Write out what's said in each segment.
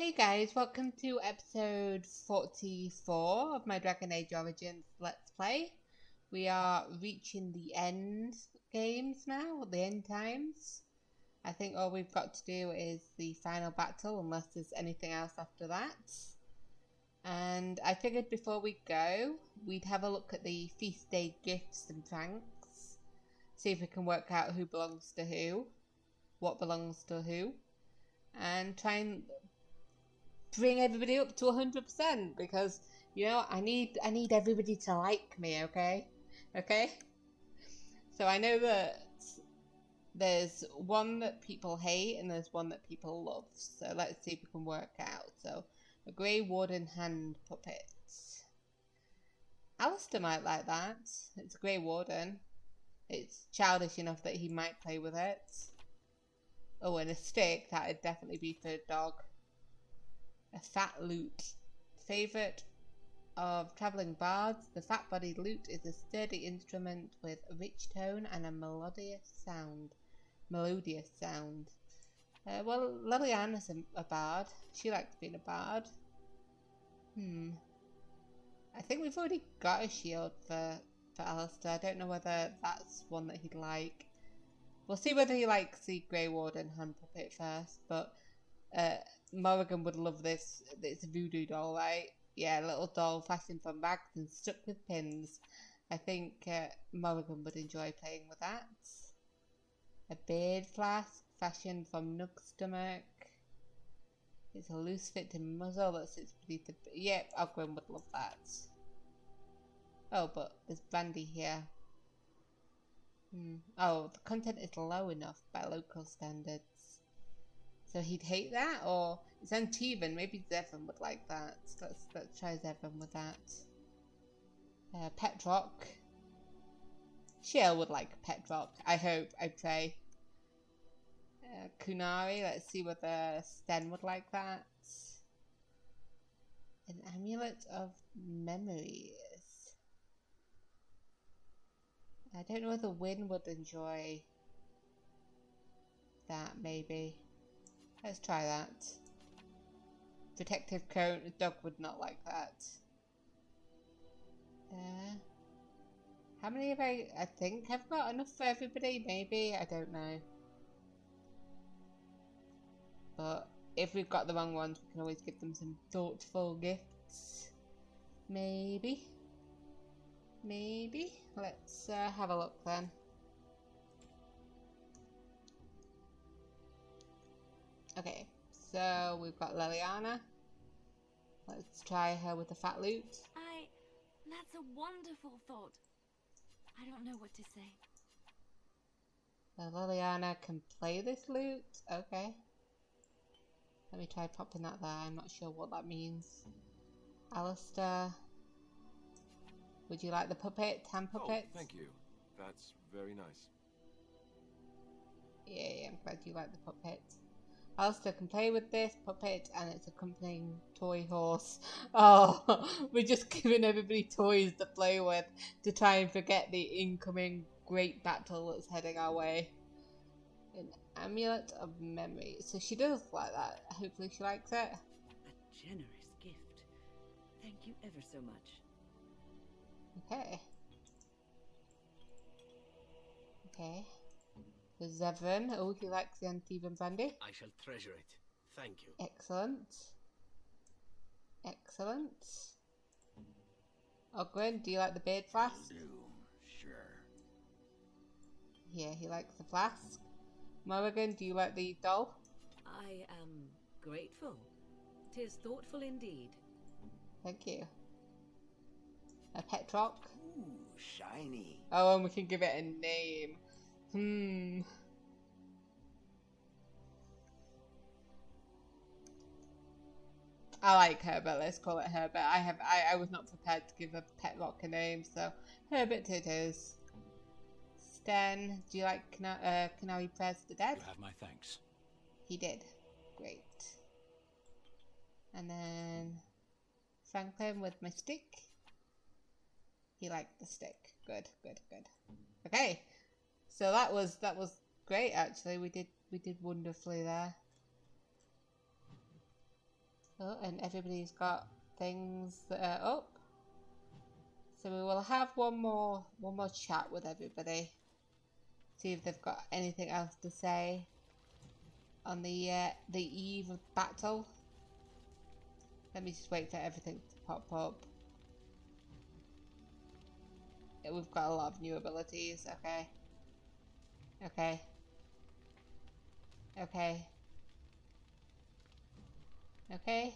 Hey guys, welcome to episode 44 of my Dragon Age Origins Let's Play. We are reaching the end games now, the end times. I think all we've got to do is the final battle, unless there's anything else after that. And I figured before we go, we'd have a look at the feast day gifts and pranks. See if we can work out who belongs to who, what belongs to who, and try and bring everybody up to 100% because I need everybody to like me, okay? So I know that there's one that people hate and there's one that people love, so let's see if we can work out. So a grey wooden hand puppet. Alistair might like that. It's a grey warden. It's childish enough that he might play with it. Oh, and a stick, that'd definitely be for a dog. A fat lute. Favourite of travelling bards, the fat-bodied lute is a sturdy instrument with a rich tone and a melodious sound. Well, Liliana's a bard. She likes being a bard. I think we've already got a shield for Alistair. I don't know whether that's one that he'd like. We'll see whether he likes the Grey Warden hand puppet first, but Morrigan would love this. It's a voodoo doll, right? Yeah, a little doll fashioned from rags and stuck with pins. I think Morrigan would enjoy playing with that. A beard flask fashioned from Nug's stomach. It's a loose fitting muzzle that sits beneath the... Yep, Ogwen would love that. Oh, but there's brandy here. Oh, the content is low enough by local standards. So he'd hate that, or it's uneven. Maybe Zevon would like that. Let's try Zevon with that. Pet rock. Shale would like pet rock. I hope. I pray. Kunari. Let's see whether Sten would like that. An amulet of memories. I don't know whether Wynn would enjoy that. Maybe. Let's try that. Protective coat. A dog would not like that. How many have I think I've got enough for everybody? Maybe. I don't know. But if we've got the wrong ones, we can always give them some thoughtful gifts. Maybe. Let's have a look then. Okay, so we've got Liliana. Let's try her with the fat lute. That's a wonderful thought. I don't know what to say. Liliana can play this lute. Okay. Let me try popping that there. I'm not sure what that means. Alistair. Would you like the puppet? Hand puppet? Oh, thank you. That's very nice. Yeah, I'm glad you like the puppet. Alistair can play with this puppet and its accompanying toy horse. Oh, we're just giving everybody toys to play with to try and forget the incoming great battle that's heading our way. An amulet of memory. So she does like that. Hopefully she likes it. A generous gift. Thank you ever so much. Okay. There's Zevon. Oh, he likes the uneven brandy. I shall treasure it. Thank you. Excellent. Ogwen, do you like the beard flask? Sure. Yeah, he likes the flask. Morrigan, do you like the doll? I am grateful. 'Tis thoughtful indeed. Thank you. A pet rock. Ooh, shiny. Oh, and we can give it a name. I like Herbert. Let's call it Herbert. I was not prepared to give a pet rock a name, so Herbert it is. Sten, do you like Canary Prayers to the Dead? You have my thanks. He did. Great. And then Franklin with my stick. He liked the stick. Good. Okay. So that was great actually. We did wonderfully there. Oh, and everybody's got things that are up. So we will have one more chat with everybody. See if they've got anything else to say on the eve of battle. Let me just wait for everything to pop up. We've got a lot of new abilities. Okay. Okay. Okay. Okay.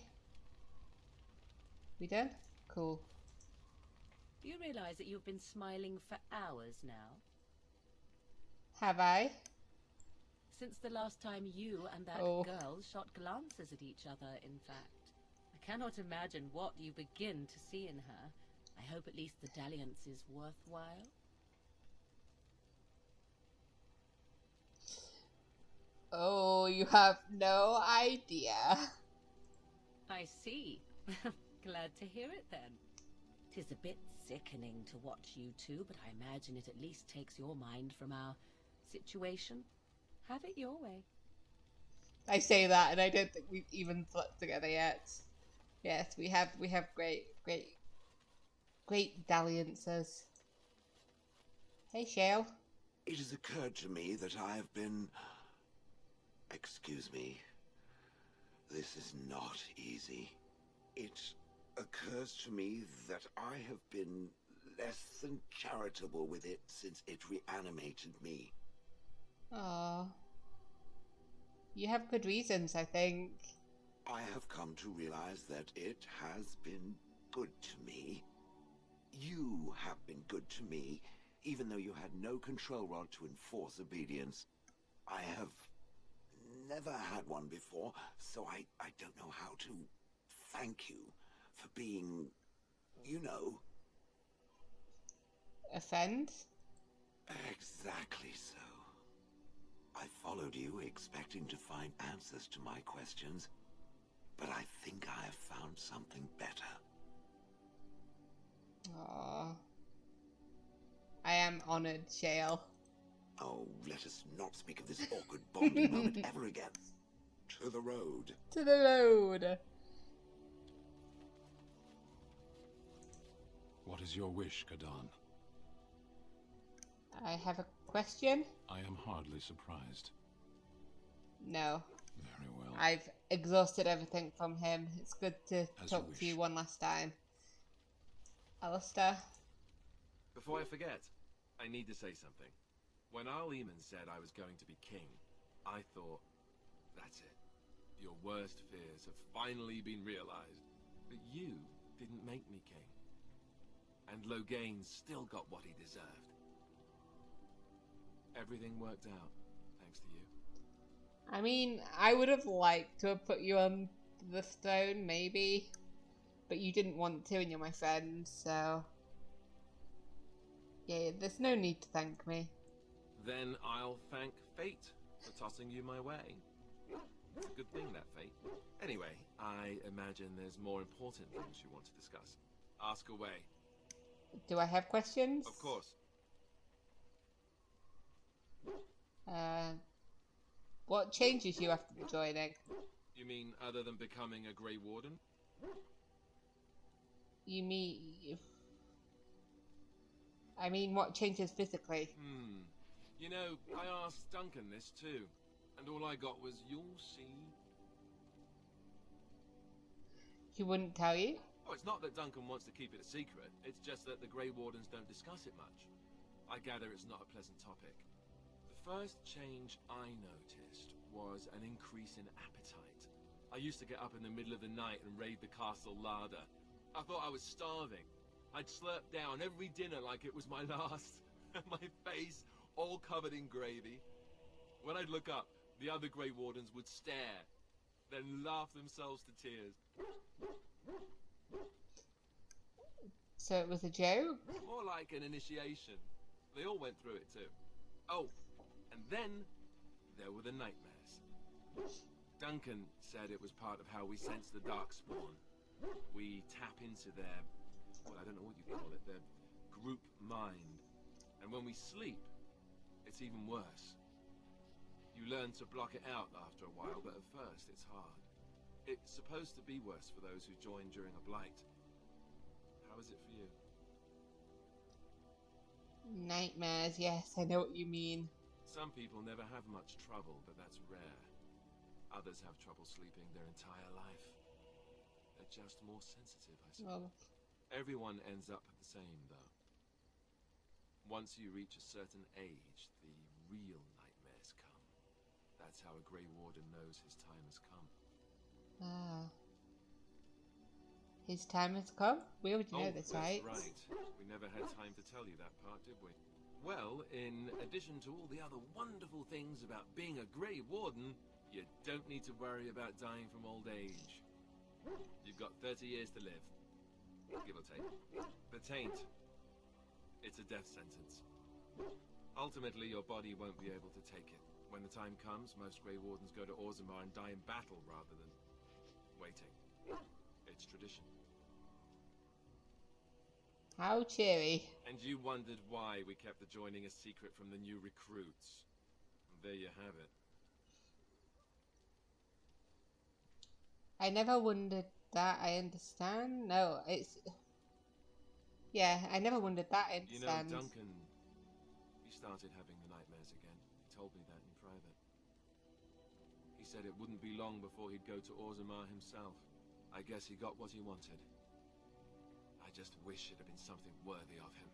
We done? Cool. You realize that you've been smiling for hours now? Have I? Since the last time you and that girl shot glances at each other, in fact. I cannot imagine what you begin to see in her. I hope at least the dalliance is worthwhile. Oh, you have no idea. I see. Glad to hear it then. 'Tis a bit sickening to watch you two, but I imagine it at least takes your mind from our situation. Have it your way. I say that, and I don't think we've even slept together yet. Yes, we have great dalliances. Hey, Shale. It has occurred to me that I have been... Excuse me. This is not easy. It occurs to me that I have been less than charitable with it since it reanimated me. Aww. You have good reasons, I think. I have come to realize that it has been good to me. You have been good to me, even though you had no control rod to enforce obedience. I have never had one before, so I don't know how to thank you for being, you know... A friend? Exactly so. I followed you expecting to find answers to my questions, but I think I have found something better. Aww. I am honored, Shale. Oh, let us not speak of this awkward bonding moment ever again. To the road. To the road. What is your wish, Kadan? I have a question. I am hardly surprised. No. Very well. I've exhausted everything from him. It's good to talk to you one last time. Alistair? Before I forget, I need to say something. When Al-Eamon said I was going to be king, I thought, that's it. Your worst fears have finally been realized. But you didn't make me king. And Logain still got what he deserved. Everything worked out, thanks to you. I mean, I would have liked to have put you on the throne, maybe. But you didn't want to, and you're my friend, so... Yeah, there's no need to thank me. Then I'll thank fate for tossing you my way. Good thing, that fate. Anyway, I imagine there's more important things you want to discuss. Ask away. Do I have questions? Of course. What changes you after the joining? You mean other than becoming a Grey Warden? You mean... I mean, what changes physically? You know, I asked Duncan this too, and all I got was, you'll see. He wouldn't tell you? Oh, it's not that Duncan wants to keep it a secret, it's just that the Grey Wardens don't discuss it much. I gather it's not a pleasant topic. The first change I noticed was an increase in appetite. I used to get up in the middle of the night and raid the castle larder. I thought I was starving. I'd slurp down every dinner like it was my last. My face all covered in gravy. When I'd look up, the other Grey Wardens would stare, then laugh themselves to tears. So it was a joke? More like an initiation. They all went through it too. Oh, and then there were the nightmares. Duncan said it was part of how we sense the Darkspawn. We tap into their, well, I don't know what you call it, their group mind. And when we sleep, it's even worse. You learn to block it out after a while, but at first it's hard. It's supposed to be worse for those who join during a blight. How is it for you? Nightmares, yes, I know what you mean. Some people never have much trouble, but that's rare. Others have trouble sleeping their entire life. They're just more sensitive, I suppose. Well, Everyone ends up the same, though. Once you reach a certain age, the real nightmares come. That's how a Grey Warden knows his time has come. His time has come? We already know this, that's right? right. We never had time to tell you that part, did we? Well, in addition to all the other wonderful things about being a Grey Warden, you don't need to worry about dying from old age. You've got 30 years to live, give or take. The taint, it's a death sentence. Ultimately, your body won't be able to take it. When the time comes, most Grey Wardens go to Orzammar and die in battle rather than waiting. It's tradition. How cheery. And you wondered why we kept the joining a secret from the new recruits. There you have it. I never wondered that, I understand. No, it's... Yeah, I never wondered that, I You know, understand. Duncan, he started having the nightmares again. He told me that in private. He said it wouldn't be long before he'd go to Orzammar himself. I guess he got what he wanted. I just wish it had been something worthy of him.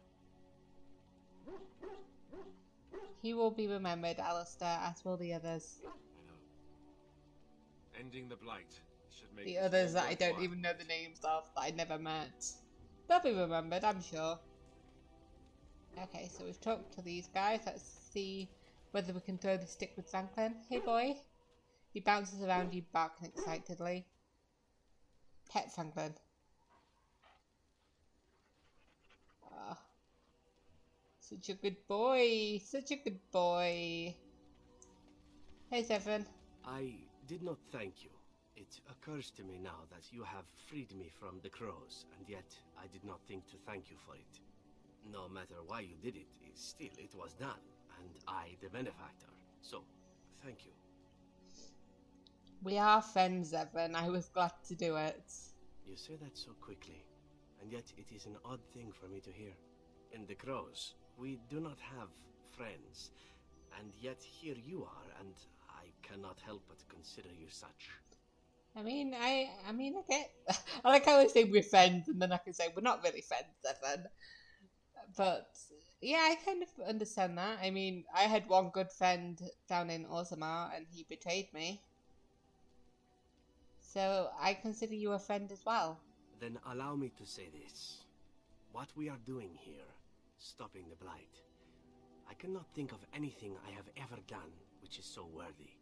He will be remembered, Alistair, as will the others. I know. Ending the blight should make The this others all that I don't worthwhile. even know the names of, that I never met. They'll be remembered, I'm sure. Okay, so we've talked to these guys. Let's see whether we can throw the stick with Franklin. Hey boy. He bounces around you, barking excitedly. Pet Franklin. Ah. Such a good boy. Such a good boy. Hey, Severin. I did not thank you. It occurs to me now that you have freed me from the crows, and yet I did not think to thank you for it. No matter why you did it, still it was done, and I the benefactor. So, thank you. We are friends, Severin. I was glad to do it. You say that so quickly, and yet it is an odd thing for me to hear. In the crows, we do not have friends, and yet here you are, and I cannot help but consider you such. I mean, I get... I like how I say we're friends, and then I can say we're not really friends, Severin. But, yeah, I kind of understand that. I mean, I had one good friend down in Orzammar, and he betrayed me. So, I consider you a friend as well. Then allow me to say this. What we are doing here, stopping the blight, I cannot think of anything I have ever done which is so worthy.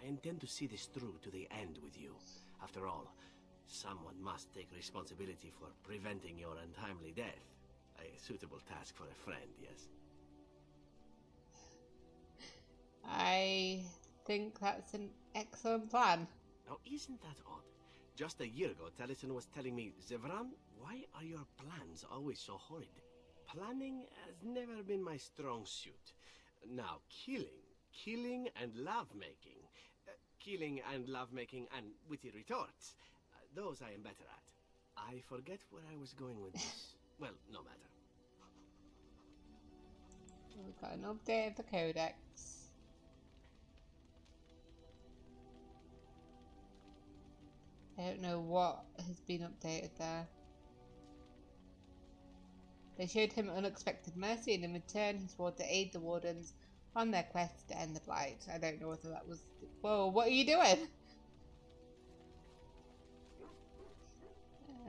I intend to see this through to the end with you. After all, someone must take responsibility for preventing your untimely death. A suitable task for a friend, yes? I think that's an excellent plan. Now, isn't that odd? Just a year ago, Taliesin was telling me, Zevran, why are your plans always so horrid? Planning has never been my strong suit. Now, killing and lovemaking. Killing and lovemaking and witty retorts. Those I am better at. I forget where I was going with this. Well, no matter. We've got an update of the codex. I don't know what has been updated there. They showed him unexpected mercy, and in return he swore to aid the Wardens on their quest to end the blight. I don't know whether that was... Whoa, what are you doing?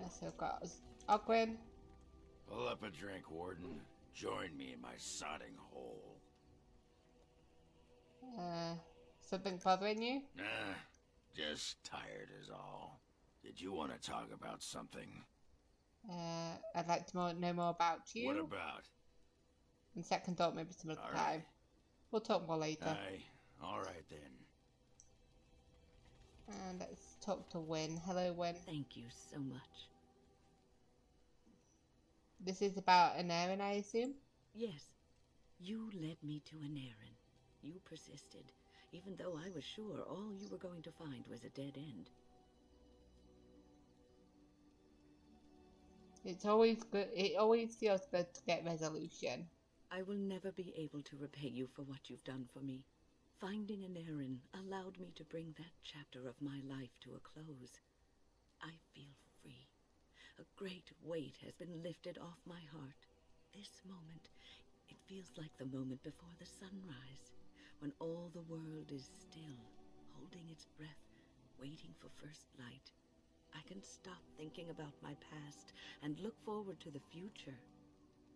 So I've got Ogwyn. Pull up a drink, Warden. Join me in my sodding hole. Something bothering you? Nah, just tired is all. Did you want to talk about something? I'd like to know more about you. What about? And second thought, maybe some other All time. right. We'll talk more later. Aye, alright then. And let's talk to Wynne. Hello, Wynne. Thank you so much. This is about an errand, I assume? Yes, you led me to an errand. You persisted, even though I was sure all you were going to find was a dead end. It's always good. It always feels good to get resolution. I will never be able to repay you for what you've done for me. Finding an Erin allowed me to bring that chapter of my life to a close. I feel free. A great weight has been lifted off my heart. This moment, it feels like the moment before the sunrise, when all the world is still, holding its breath, waiting for first light. I can stop thinking about my past and look forward to the future.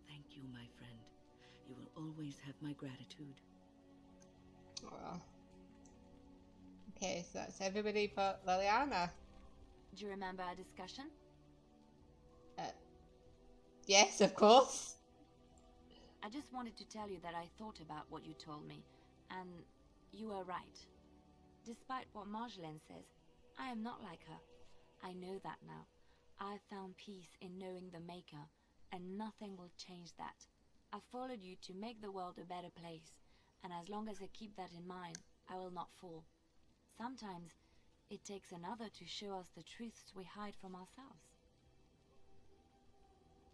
Thank you, my friend. You will always have my gratitude. Oh. Okay, so that's everybody but Liliana. Do you remember our discussion? Yes, of course. I just wanted to tell you that I thought about what you told me, and you were right. Despite what Marjolaine says, I am not like her. I know that now. I've found peace in knowing the Maker, and nothing will change that. I followed you to make the world a better place, and as long as I keep that in mind, I will not fall. Sometimes it takes another to show us the truths we hide from ourselves.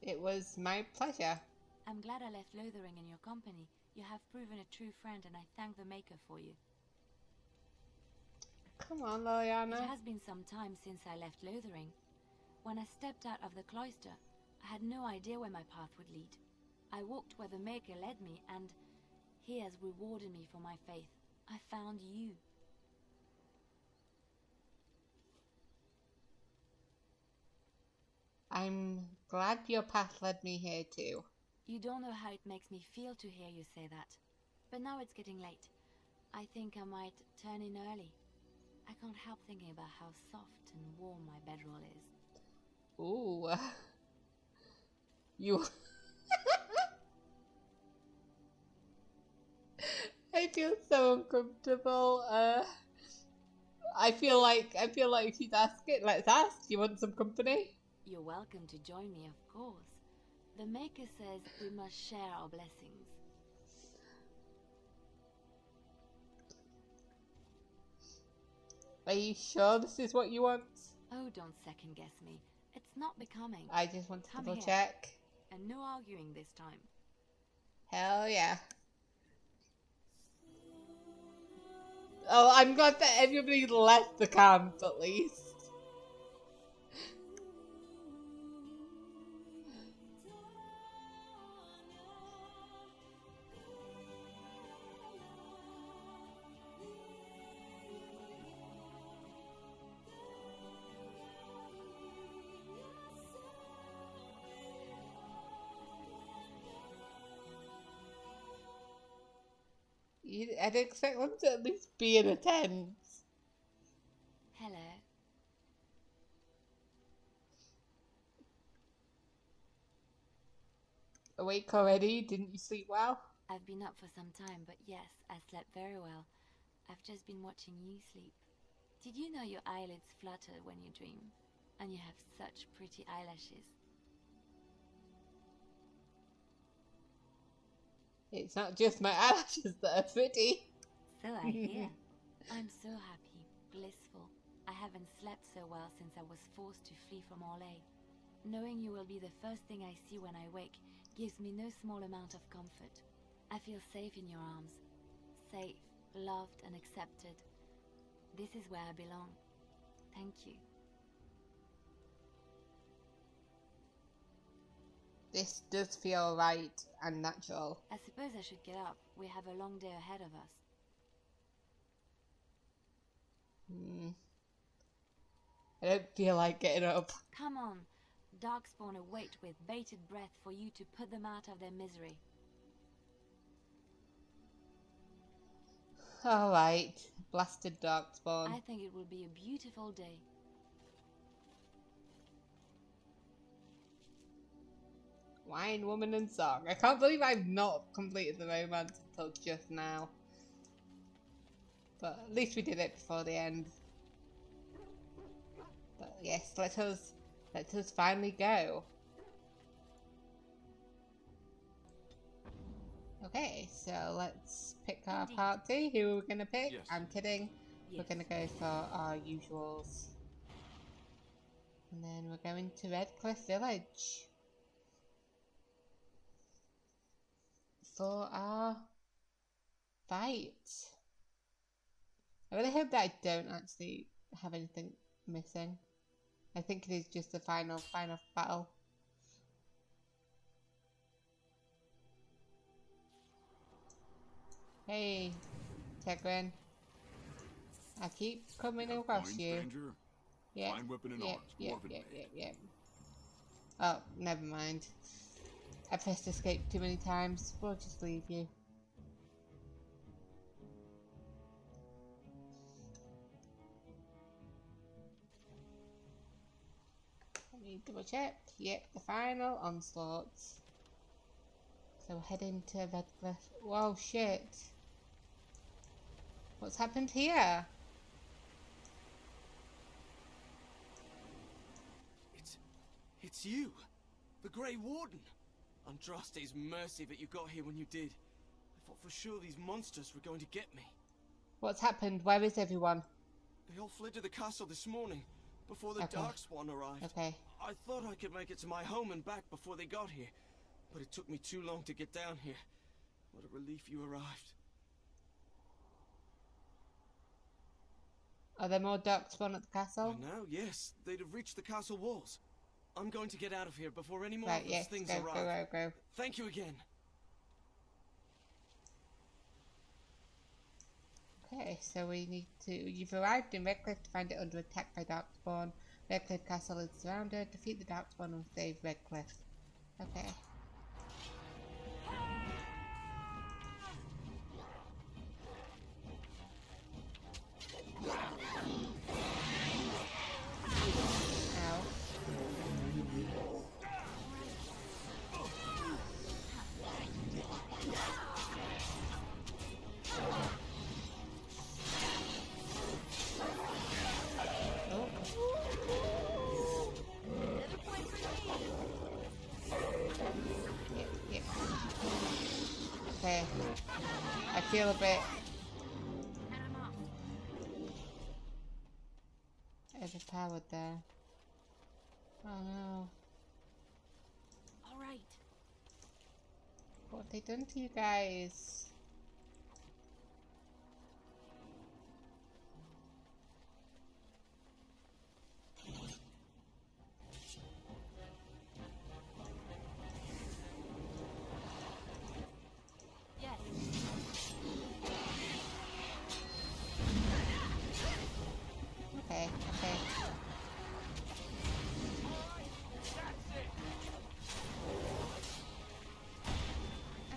It was my pleasure. I'm glad I left Lothering in your company. You have proven a true friend, and I thank the Maker for you. Come on, Liliana. It has been some time since I left Lothering. When I stepped out of the cloister, I had no idea where my path would lead. I walked where the Maker led me, and he has rewarded me for my faith. I found you. I'm glad your path led me here too. You don't know how it makes me feel to hear you say that. But now it's getting late. I think I might turn in early. I can't help thinking about how soft and warm my bedroll is. Ooh. You... I feel so uncomfortable. I feel like she's asking. Let's ask. You want some company? You're welcome to join me, of course. The Maker says we must share our blessings. Are you sure this is what you want? Oh, don't second guess me. It's not becoming. I just want to Come double here. check. And no arguing this time. Hell yeah. Oh, I'm glad that everybody left the camp at least. I'd expect them to at least be in a tent. Hello. Awake already? Didn't you sleep well? I've been up for some time, but yes, I slept very well. I've just been watching you sleep. Did you know your eyelids flutter when you dream? And you have such pretty eyelashes. It's not just my eyelashes that are pretty. So I hear. I'm so happy, blissful. I haven't slept so well since I was forced to flee from Orlais. Knowing you will be the first thing I see when I wake gives me no small amount of comfort. I feel safe in your arms. Safe, loved and accepted. This is where I belong. Thank you. This does feel right and natural. I suppose I should get up. We have a long day ahead of us. I don't feel like getting up. Come on. Darkspawn await with bated breath for you to put them out of their misery. Alright. Blasted Darkspawn. I think it will be a beautiful day. Wine, woman and song. I can't believe I've not completed the romance until just now. But at least we did it before the end. But yes, let us finally go. Okay, so let's pick our Indeed. party. Who are we gonna pick? Yes. I'm kidding. Yes. We're gonna go for our usuals. And then we're going to Redcliffe Village. for our fight. I really hope that I don't actually have anything missing. I think it is just the final battle. Hey, Tegrin. I keep coming across you. Stranger? Yeah. Fine weapon and arms, dwarven made. Oh, never mind. I pressed escape too many times. We'll just leave you. Let me double check. Yep, the final onslaught. So head into Redcliffe. Whoa, shit. What's happened here? It's you! The Grey Warden! Andraste's mercy that you got here when you did. I thought for sure these monsters were going to get me. What's happened? Where is everyone? They all fled to the castle this morning, before the Darkspawn arrived. Okay. I thought I could make it to my home and back before they got here, but it took me too long to get down here. What a relief you arrived. Are there more Darkspawn at the castle? Now, yes, they'd have reached the castle walls. I'm going to get out of here before any more of those things arrive. Go. Thank you again. Okay, so we need to... You've arrived in Redcliffe to find it under attack by Darkspawn. Redcliffe Castle is surrounded. Defeat the Darkspawn and save Redcliffe. Okay. Okay. I feel a bit overpowered there. Oh no. Alright. What have they done to you guys? Okay.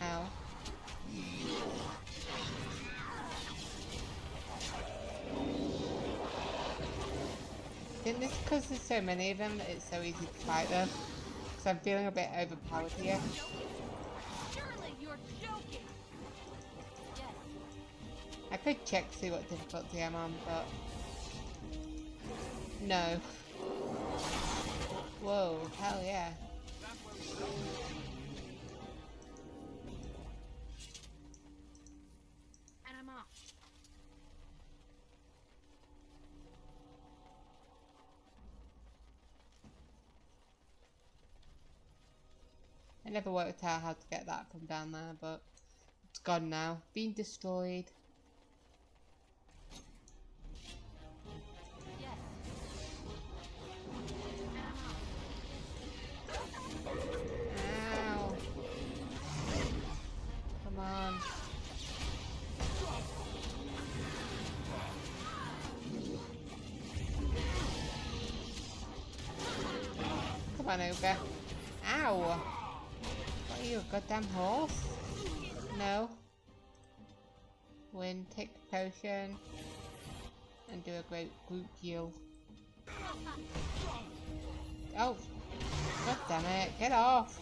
Ow. I think this because there's so many of them that it's so easy to fight them. So I'm feeling a bit overpowered here. Surely you're joking. Yes. I could check to see what difficulty I'm on, but no. Whoa, hell yeah. And I'm off. I never worked out how to get that from down there, but it's gone now. Being destroyed. Ow. Come on. Come on, Ogre. Ow. What are you, a goddamn horse? No. Win, take the potion, and do a great group heal. Oh. God damn it, get off!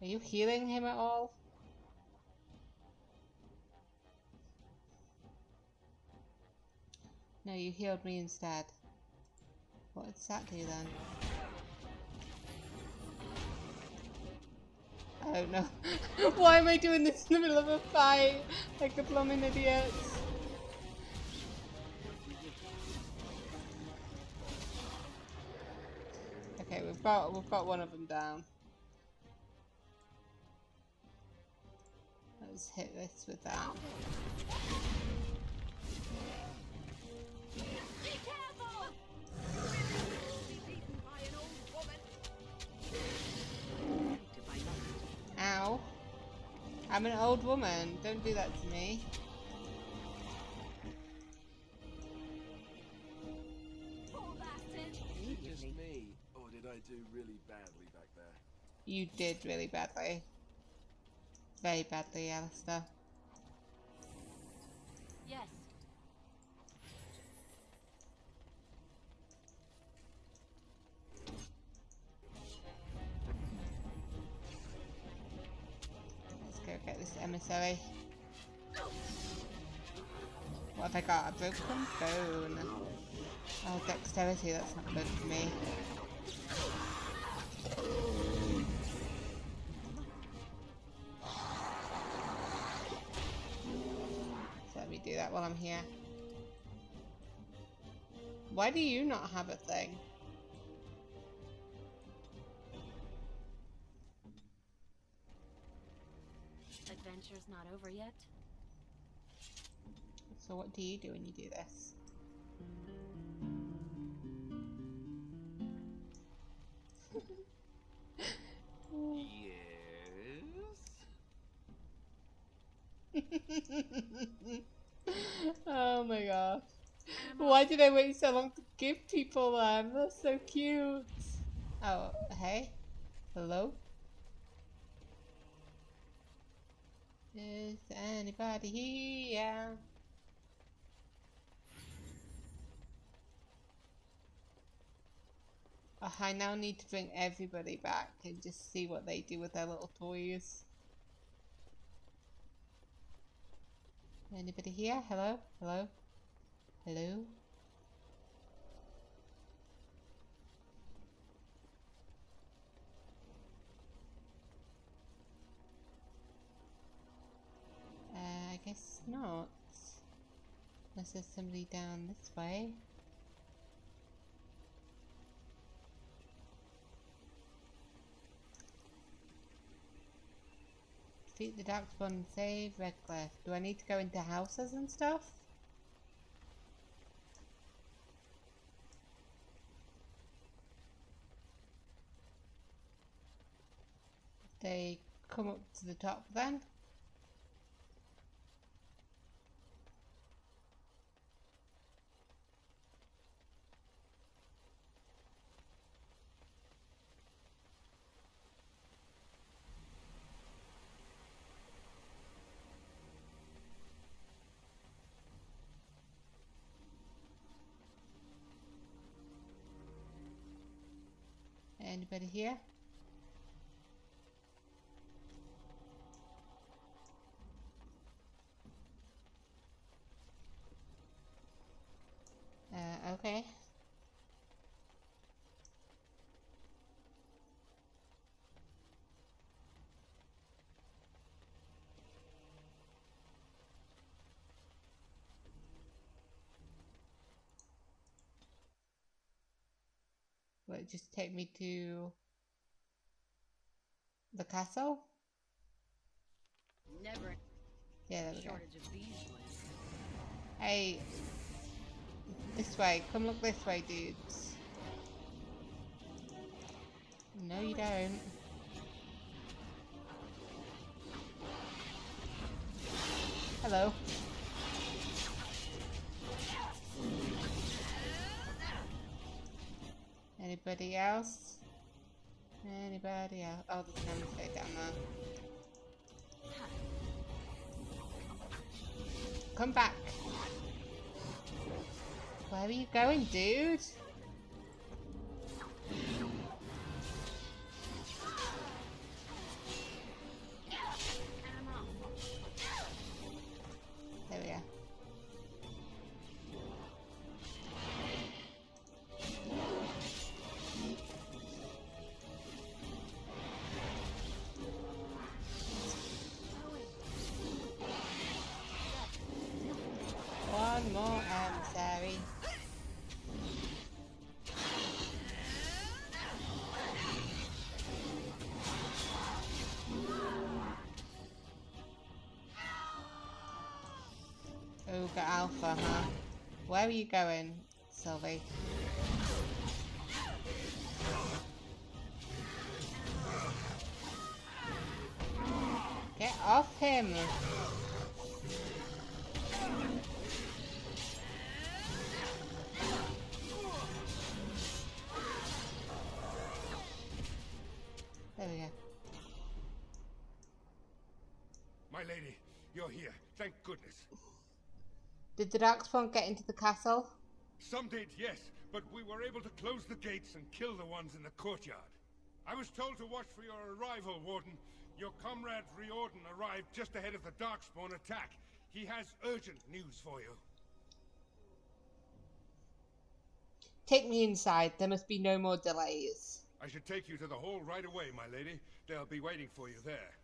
Are you healing him at all? No, you healed me instead. What does that do then? Oh no. Why am I doing this in the middle of a fight? Like a blooming idiot. Okay, we've got one of them down. Let's hit this with that. Be careful! Ow. I'm an old woman. Don't do that to me. Poor bastard! Is it just me, or did I do really badly back there? You did really badly. Very badly, Alistair. Yes. Let's go get this emissary. What have I got? A broken bone. Oh, dexterity, that's not good for me. So let me do that while I'm here. Why do you not have a thing? Adventure's not over yet. So what do you do when you do this? Yes? Oh my gosh. Why did I wait so long to give people them? That's so cute. Oh, hey. Hello? Is anybody here? Oh, I now need to bring everybody back and just see what they do with their little toys. Anybody here? Hello? Hello? Hello? I guess not. Unless there's somebody down this way. Defeat the Darkspawn and save Redcliffe. Do I need to go into houses and stuff? They come up to the top then? Anybody here? Okay. Will it just take me to the castle? Never Yeah, there we go. shortage of these ones. Hey, this way. Come look this way, dudes. No, you don't. Hello. Anybody else? Anybody else? Oh, there's an emissary down there. Come back. Where are you going, dude? There we are. One more emissary. Ogre Alpha, huh? Where are you going, Sylvi? Get off him! There we go. My lady, you're here. Thank goodness. Did the Darkspawn get into the castle? Some did, yes, but we were able to close the gates and kill the ones in the courtyard. I was told to watch for your arrival, Warden. Your comrade Riordan arrived just ahead of the Darkspawn attack. He has urgent news for you. Take me inside. There must be no more delays. I should take you to the hall right away, my lady. They'll be waiting for you there.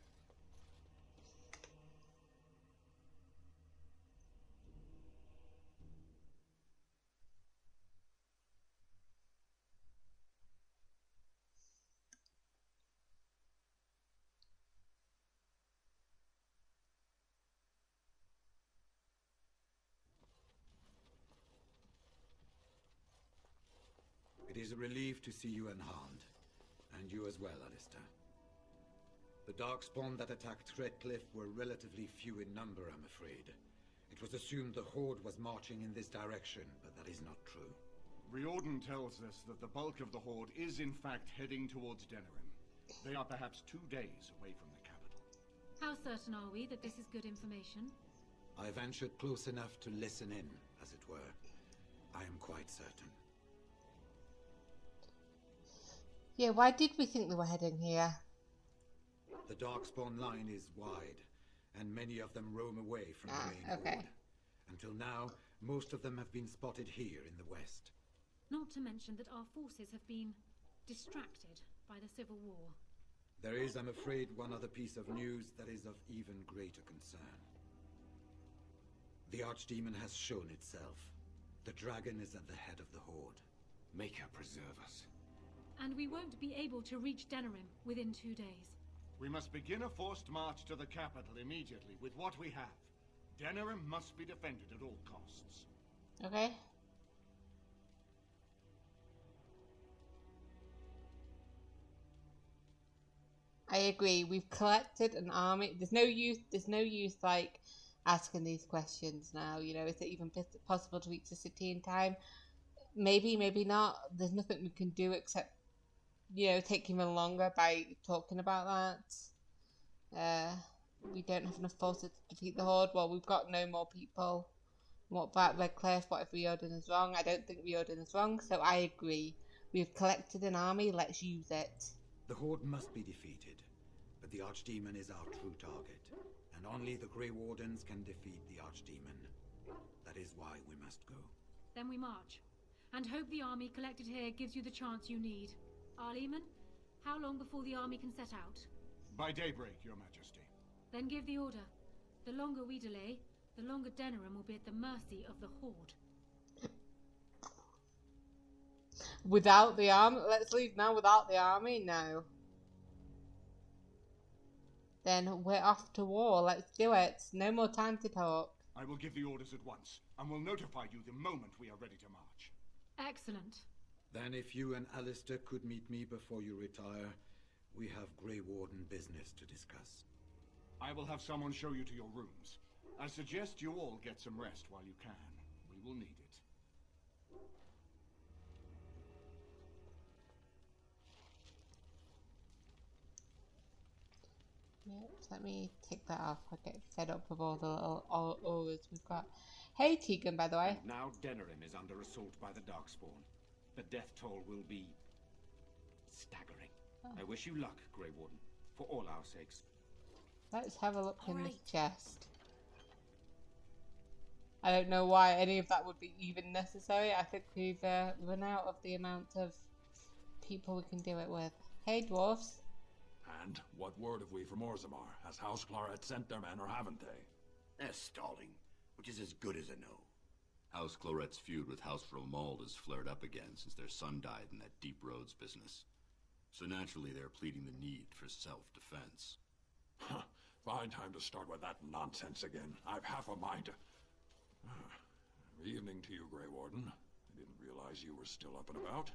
It is a relief to see you unharmed. And you as well, Alistair. The Darkspawn that attacked Redcliffe were relatively few in number, I'm afraid. It was assumed the Horde was marching in this direction, but that is not true. Riordan tells us that the bulk of the Horde is in fact heading towards Denerim. They are perhaps 2 days away from the capital. How certain are we that this is good information? I ventured close enough to listen in, as it were. I am quite certain. Yeah, why did we think they were heading here? The Darkspawn line is wide, and many of them roam away from the main Horde. Until now, most of them have been spotted here in the west. Not to mention that our forces have been distracted by the Civil War. There is, I'm afraid, one other piece of news that is of even greater concern. The Archdemon has shown itself. The dragon is at the head of the Horde. Make her preserve us. And we won't be able to reach Denerim within 2 days. We must begin a forced march to the capital immediately with what we have. Denerim must be defended at all costs. Okay. I agree. We've collected an army. There's no use like asking these questions now. You know, is it even possible to reach the city in time? Maybe, maybe not. There's nothing we can do except, you know, take even longer by talking about that. We don't have enough forces to defeat the Horde. Well, we've got no more people. What about Redcliffe? What if Riordan is wrong? I don't think Riordan is wrong, so I agree. We've collected an army, let's use it. The Horde must be defeated, but the Archdemon is our true target, and only the Grey Wardens can defeat the Archdemon. That is why we must go. Then we march, and hope the army collected here gives you the chance you need. Arleman, how long before the army can set out? By daybreak, Your Majesty. Then give the order. The longer we delay, the longer Denerim will be at the mercy of the Horde. Without the army? Let's leave now without the army? No. Then we're off to war. Let's do it. No more time to talk. I will give the orders at once, and will notify you the moment we are ready to march. Excellent. Then if you and Alistair could meet me before you retire, we have Grey Warden business to discuss. I will have someone show you to your rooms. I suggest you all get some rest while you can. We will need it. Yep, let me take that off. I get fed up with all the little auras we've got. Hey, Tegan, by the way. Now Denerim is under assault by the Darkspawn. The death toll will be staggering. Oh. I wish you luck, Grey Warden, for all our sakes. Let's have a look in this chest. I don't know why any of that would be even necessary. I think we've run out of the amount of people we can do it with. Hey, dwarves. And what word have we from Orzammar? Has House Cloret sent their men or haven't they? They're stalling, which is as good as a no. House Cloret's feud with House Romald has flared up again since their son died in that Deep Roads business. So naturally they're pleading the need for self-defense. Huh. Fine time to start with that nonsense again. I've half a mind to... Evening to you, Grey Warden. I didn't realize you were still up and about.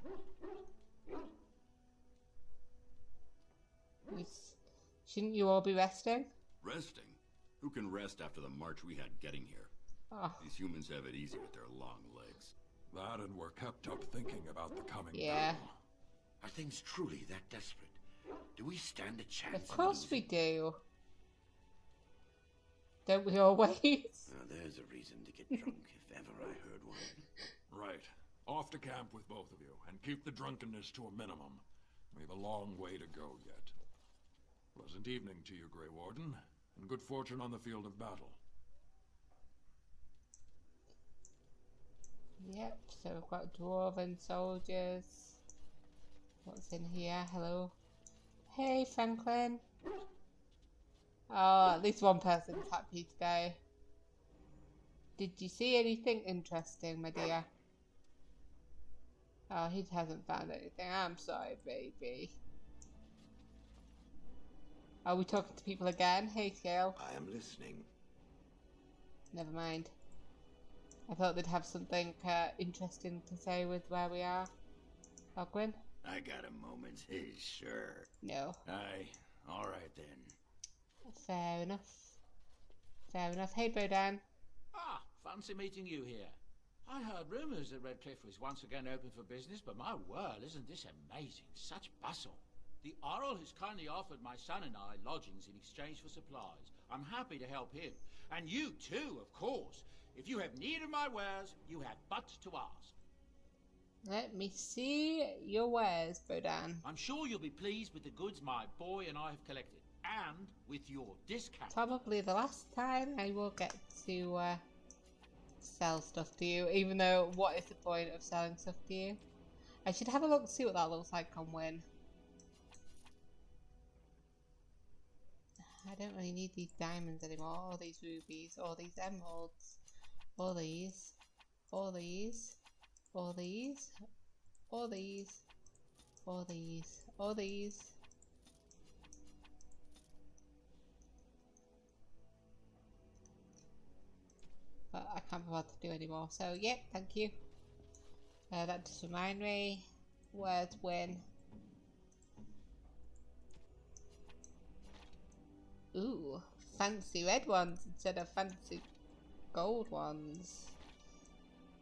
Shouldn't you all be resting? Resting? Who can rest after the march we had getting here? Oh. These humans have it easy with their long legs. That and we're kept up thinking about the coming battle. Are things truly that desperate? Do we stand a chance? Of course we do. Don't we always? There's a reason to get drunk if ever I heard one. Right. Off to camp with both of you, and keep the drunkenness to a minimum. We have a long way to go yet. Pleasant evening to you, Grey Warden, and good fortune on the field of battle. Yep, so we've got dwarven soldiers. What's in here? Hello. Hey, Franklin. Oh, at least one person's happy today. Did you see anything interesting, my dear? Oh, he hasn't found anything. I'm sorry, baby. Are we talking to people again? Hey, Scale. I am listening. Never mind. I thought they'd have something interesting to say with where we are. Ogwyn? I got a moment. Sure. No. Aye. All right then. Fair enough. Fair enough. Hey, Bodan. Ah, fancy meeting you here. I heard rumours that Redcliffe was once again open for business, but my word, isn't this amazing? Such bustle. The Earl has kindly offered my son and I lodgings in exchange for supplies. I'm happy to help him. And you too, of course. If you have need of my wares, you have but to ask. Let me see your wares, Bodan. I'm sure you'll be pleased with the goods my boy and I have collected, and with your discount. Probably the last time I will get to sell stuff to you, even though what is the point of selling stuff to you? I should have a look to see what that looks like on Win. I don't really need these diamonds anymore, or these rubies, or these emeralds, or these, or these, or these, or these, or these, or these. But I can't be bothered to do anymore, so yep, thank you. That just remind me, where's Win? Ooh, fancy red ones instead of fancy gold ones.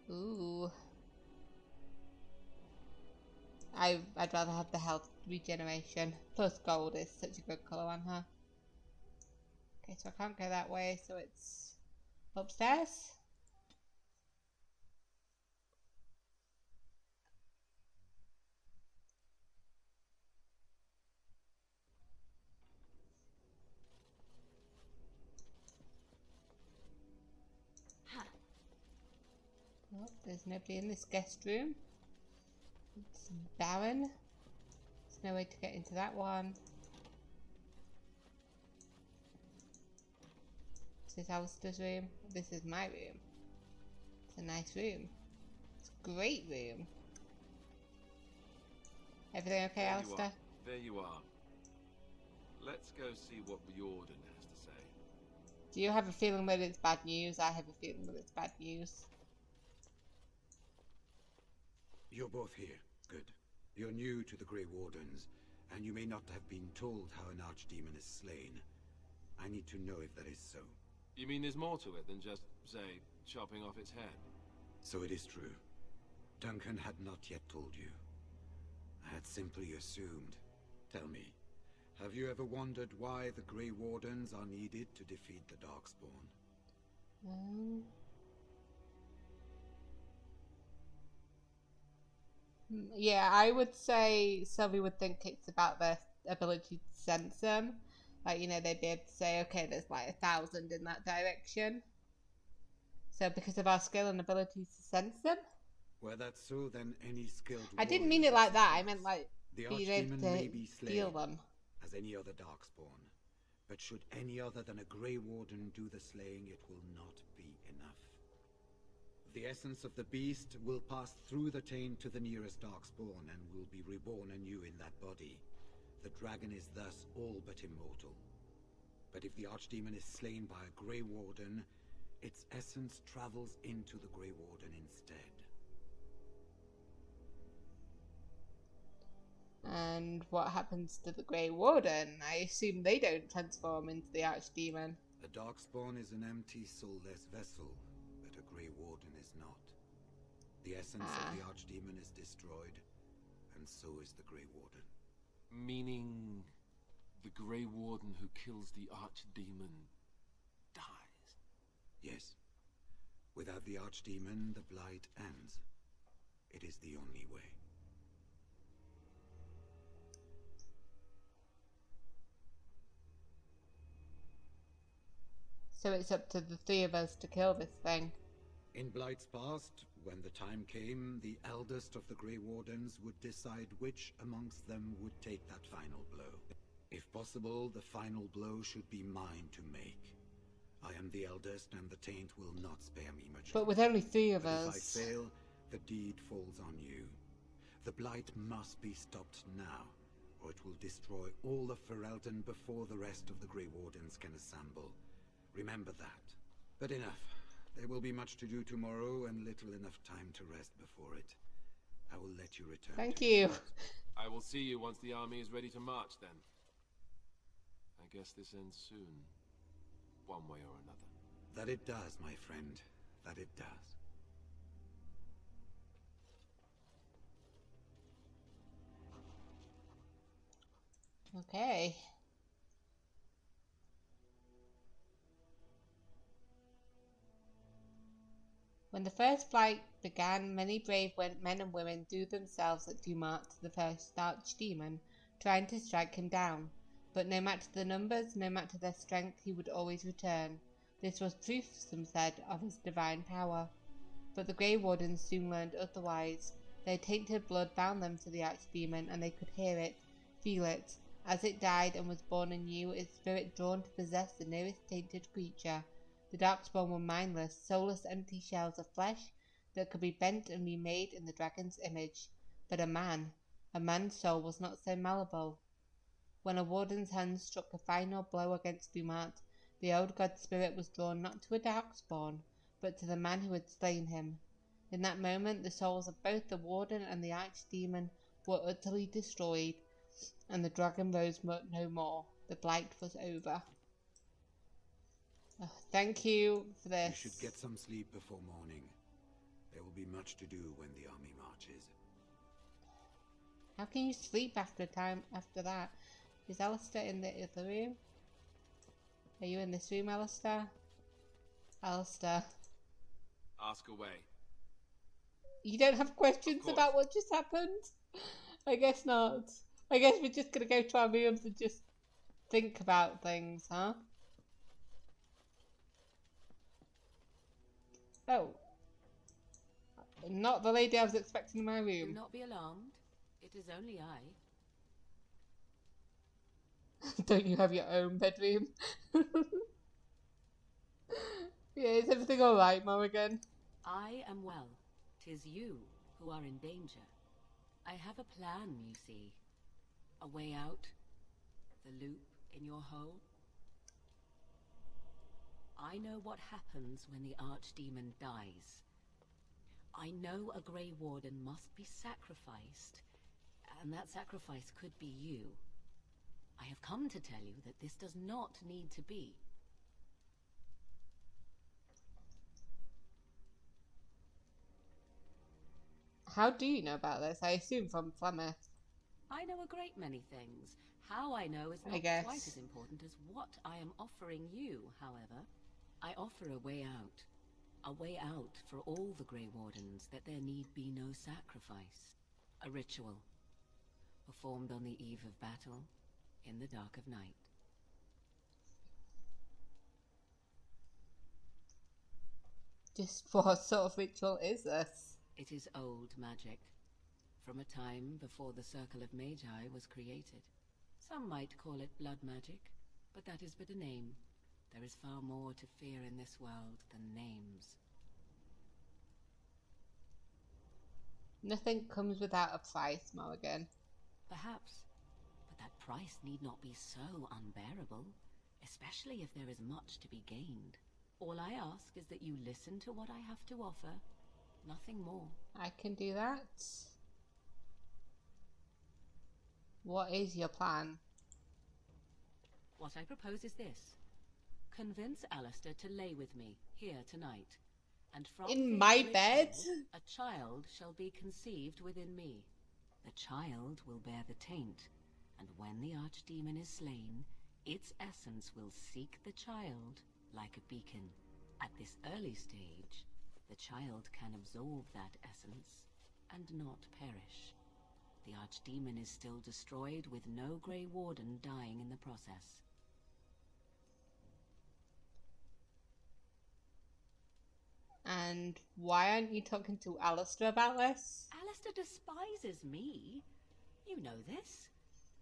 Ooh. I'd rather have the health regeneration. Plus gold is such a good colour on her. Okay, so I can't go that way, so it's upstairs. Oh, there's nobody in this guest room. It's barren. There's no way to get into that one. This is Alistair's room. This is my room. It's a nice room. It's a great room. Everything okay, Alistair? There you are. Let's go see what Riordan has to say. Do you have a feeling that it's bad news? I have a feeling that it's bad news. You're both here. Good. You're new to the Grey Wardens, and you may not have been told how an archdemon is slain. I need to know if that is so. You mean there's more to it than just, say, chopping off its head? So it is true. Duncan had not yet told you. I had simply assumed. Tell me, have you ever wondered why the Grey Wardens are needed to defeat the Darkspawn? Yeah, I would say Sylvie would think it's about their ability to sense them. Like, you know, they'd be able to say, okay, there's like 1,000 in that direction. So because of our skill and ability to sense them? Were that so, then any skilled I didn't mean it like that. I meant like the being able archdemon to may be slain steal them. as any other Darkspawn. But should any other than a Grey Warden do the slaying, it will not be enough. The essence of the beast will pass through the chain to the nearest Darkspawn and will be reborn anew in that body. The dragon is thus all but immortal. But if the archdemon is slain by a Grey Warden, its essence travels into the Grey Warden instead. And what happens to the Grey Warden? I assume they don't transform into the Archdemon. A Darkspawn is an empty, soulless vessel, but a Grey Warden is not. The essence of the Archdemon is destroyed, and so is the Grey Warden. Meaning the Grey Warden who kills the Archdemon dies? Yes. Without the Archdemon, the Blight ends. It is the only way. So it's up to the three of us to kill this thing. In Blight's past, when the time came, the eldest of the Grey Wardens would decide which amongst them would take that final blow. If possible, the final blow should be mine to make. I am the eldest, and the taint will not spare me much. But with only three of But us. If I fail, the deed falls on you. The Blight must be stopped now, or it will destroy all of Ferelden before the rest of the Grey Wardens can assemble. Remember that. But enough. There will be much to do tomorrow, and little enough time to rest before it. I will let you return. Thank you. I will see you once the army is ready to march, then. I guess this ends soon. One way or another. That it does, my friend. That it does. Okay. When the first fight began, many brave men and women threw themselves at Dumont, the first Archdemon, trying to strike him down. But no matter the numbers, no matter their strength, he would always return. This was proof, some said, of his divine power. But the Grey Wardens soon learned otherwise. Their tainted blood bound them to the Archdemon, and they could hear it, feel it. As it died and was born anew, its spirit drawn to possess the nearest tainted creature. The Darkspawn were mindless, soulless empty shells of flesh that could be bent and remade in the dragon's image. But a man's soul was not so malleable. When a warden's hand struck a final blow against Dumont, the old god's spirit was drawn not to a Darkspawn, but to the man who had slain him. In that moment, the souls of both the warden and the Archdemon were utterly destroyed, and the dragon rose no more. The blight was over. Oh, thank you for this. You should get some sleep before morning. There will be much to do when the army marches. How can you sleep after that? Is Alistair in the other room? Are you in this room, Alistair? Alistair. Ask away. You don't have questions about what just happened? I guess not. I guess we're just gonna go to our rooms and just think about things, huh? Oh. Not the lady I was expecting in my room. Do not be alarmed. It is only I. Don't you have your own bedroom? Yeah, is everything alright, Morrigan? I am well. 'Tis you who are in danger. I have a plan, you see. A way out. The loop in your hole. I know what happens when the Archdemon dies. I know a Grey Warden must be sacrificed, and that sacrifice could be you. I have come to tell you that this does not need to be. How do you know about this? I assume from Plymouth. I know a great many things. How I know is not quite as important as what I am offering you, however. I offer a way out. A way out for all the Grey Wardens, that there need be no sacrifice. A ritual, performed on the eve of battle, in the dark of night. Just what sort of ritual is this? It is old magic, from a time before the Circle of Magi was created. Some might call it blood magic, but that is but a name. There is far more to fear in this world than names. Nothing comes without a price, Morrigan. Perhaps, but that price need not be so unbearable, especially if there is much to be gained. All I ask is that you listen to what I have to offer, nothing more. I can do that. What is your plan? What I propose is this. Convince Alistair to lay with me here tonight, and from in this my ritual, bed? a child shall be conceived within me. The child will bear the taint, and when the archdemon is slain, its essence will seek the child like a beacon. At this early stage, the child can absorb that essence and not perish. The archdemon is still destroyed with no Grey Warden dying in the process. And why aren't you talking to Alistair about this? Alistair despises me. You know this.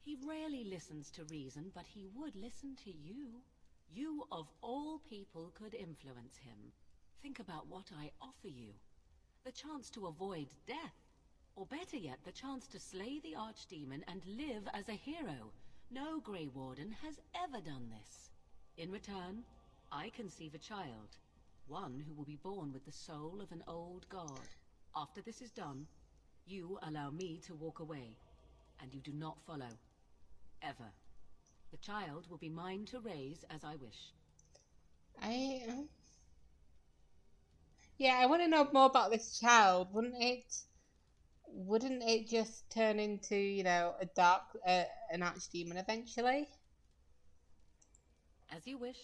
He rarely listens to reason, but he would listen to you. You, of all people, could influence him. Think about what I offer you. The chance to avoid death. Or better yet, the chance to slay the archdemon and live as a hero. No Grey Warden has ever done this. In return, I conceive a child. One who will be born with the soul of an old god. After this is done, you allow me to walk away. And you do not follow. Ever. The child will be mine to raise as I wish. Yeah, I want to know more about this child. Wouldn't it just turn into, you know, an archdemon eventually? As you wish.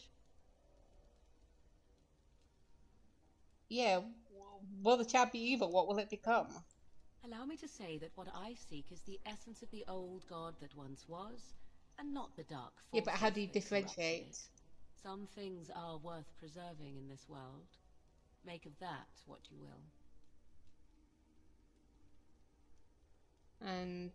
Yeah, will the child be evil? What will it become? Allow me to say that what I seek is the essence of the old god that once was, and not the dark forces. Yeah, but how do you differentiate? Some things are worth preserving in this world. Make of that what you will. And...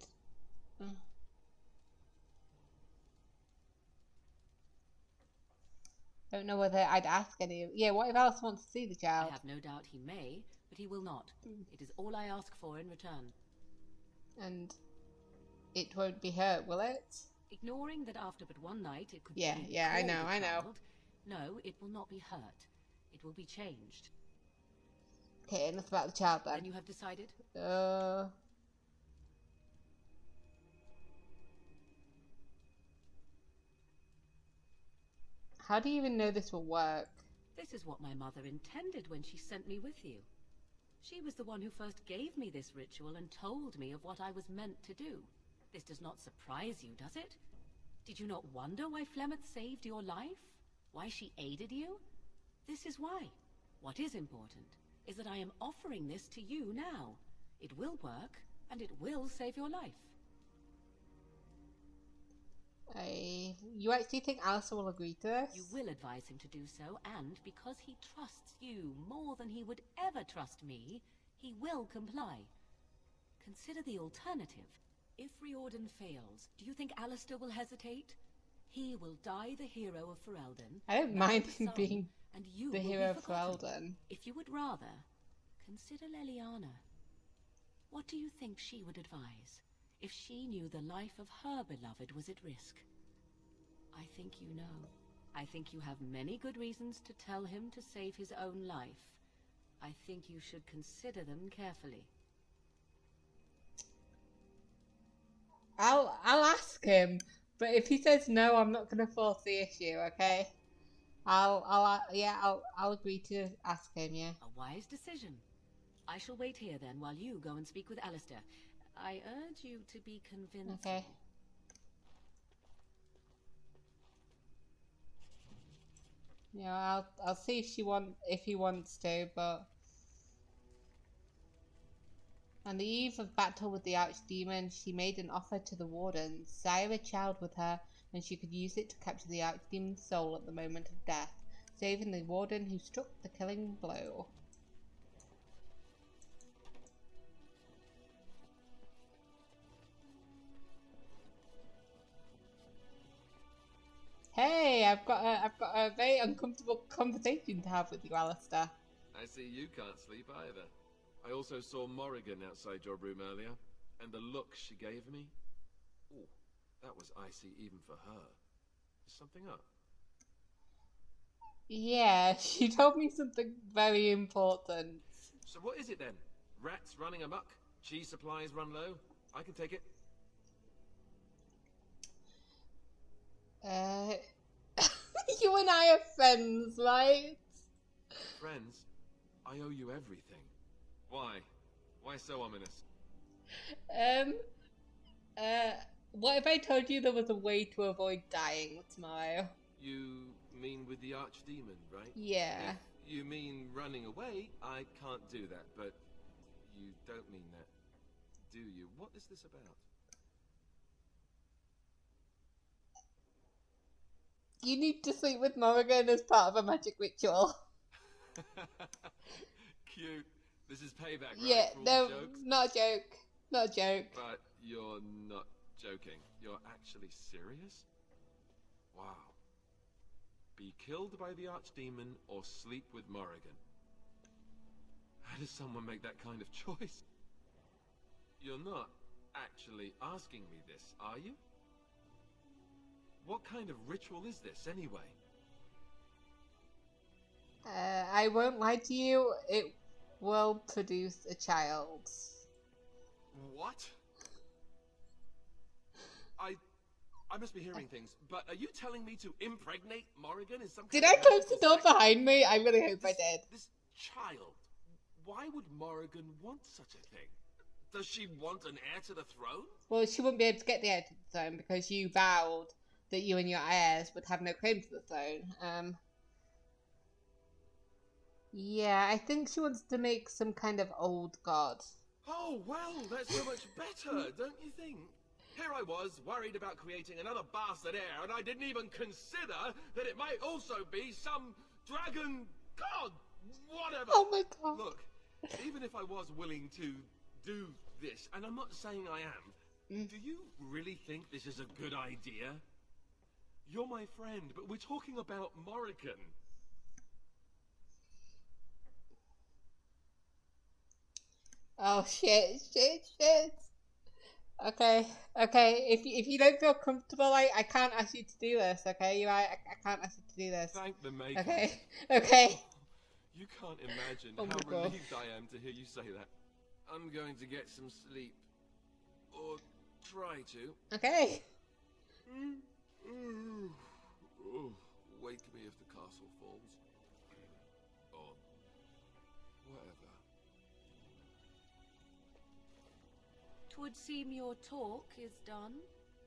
don't know whether I'd ask any... Yeah, what if Alice wants to see the child? I have no doubt he may, but he will not. It is all I ask for in return. And it won't be hurt, will it? Ignoring that after but one night it could be I know. No, it will not be hurt. It will be changed. Okay, enough about the child then. Then you have decided? How do you even know this will work? This is what my mother intended when she sent me with you. She was the one who first gave me this ritual and told me of what I was meant to do. This does not surprise you, does it? Did you not wonder why Flemeth saved your life? Why she aided you? This is why. What is important is that I am offering this to you now. It will work, and it will save your life. You actually think Alistair will agree to this? You will advise him to do so, and because he trusts you more than he would ever trust me, he will comply. Consider the alternative. If Riordan fails, do you think Alistair will hesitate? He will die the hero of Ferelden. I don't mind him being and you the will hero be of forgotten. Ferelden. If you would rather, consider Leliana. What do you think she would advise if she knew the life of her beloved was at risk? I think you know. I think you have many good reasons to tell him to save his own life. I think you should consider them carefully. I'll ask him, but if he says no, I'm not going to force the issue. Okay? I'll agree to ask him. Yeah. A wise decision. I shall wait here then while you go and speak with Alistair. I urge you to be convincing. Okay. Yeah, I'll see if he wants to, but on the eve of battle with the archdemon, she made an offer to the warden, sire a child with her, and she could use it to capture the archdemon's soul at the moment of death, saving the warden who struck the killing blow. Hey, I've got a very uncomfortable conversation to have with you, Alistair. I see you can't sleep either. I also saw Morrigan outside your room earlier, and the look she gave me. Ooh, that was icy even for her. Is something up? Yeah, she told me something very important. So what is it then? Rats running amok? Cheese supplies run low? I can take it. You and I are friends, right? Friends, I owe you everything. Why? Why so ominous? Um, what if I told you there was a way to avoid dying tomorrow? You mean with the archdemon, right? Yeah. If you mean running away, I can't do that, but you don't mean that, do you? What is this about? You need to sleep with Morrigan as part of a magic ritual. Cute. This is payback, right? Yeah, for all no, the jokes? not a joke. Not a joke. But you're not joking. You're actually serious? Wow. Be killed by the archdemon or sleep with Morrigan. How does someone make that kind of choice? You're not actually asking me this, are you? What kind of ritual is this, anyway? I won't lie to you, it will produce a child. What? I must be hearing things, but are you telling me to impregnate Morrigan in some kind Did I of close magical the door sex? behind me? I really hope I did. This child, why would Morrigan want such a thing? Does she want an heir to the throne? Well, she wouldn't be able to get the heir to the throne because you vowed that you and your heirs would have no claim to the throne. Yeah, I think she wants to make some kind of old god. Oh, well, that's so much better, don't you think? Here I was, worried about creating another bastard heir, and I didn't even consider that it might also be some dragon god, whatever. Oh my god. Look, even if I was willing to do this, and I'm not saying I am, do you really think this is a good idea? You're my friend, but we're talking about Morrigan. Oh shit. Okay. If you don't feel comfortable, I can't ask you to do this. Okay, I can't ask you to do this. Thank the maker. Okay. You can't imagine Oh my how God. relieved I am to hear you say that. I'm going to get some sleep. Or try to. Okay. Oh, wake me if the castle falls. Or whatever. 'Twould seem your talk is done.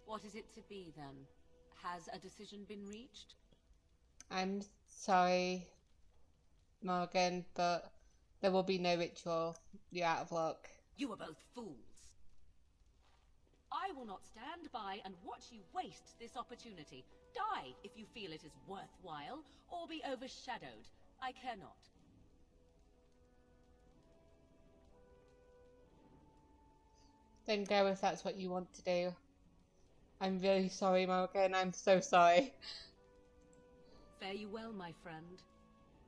What is it to be, then? Has a decision been reached? I'm sorry, Morgan, but there will be no ritual. You're out of luck. You are both fools. I will not stand by and watch you waste this opportunity. Die if you feel it is worthwhile, or be overshadowed. I care not. Then go if that's what you want to do. I'm really sorry, Morgan. I'm so sorry. Fare you well, my friend.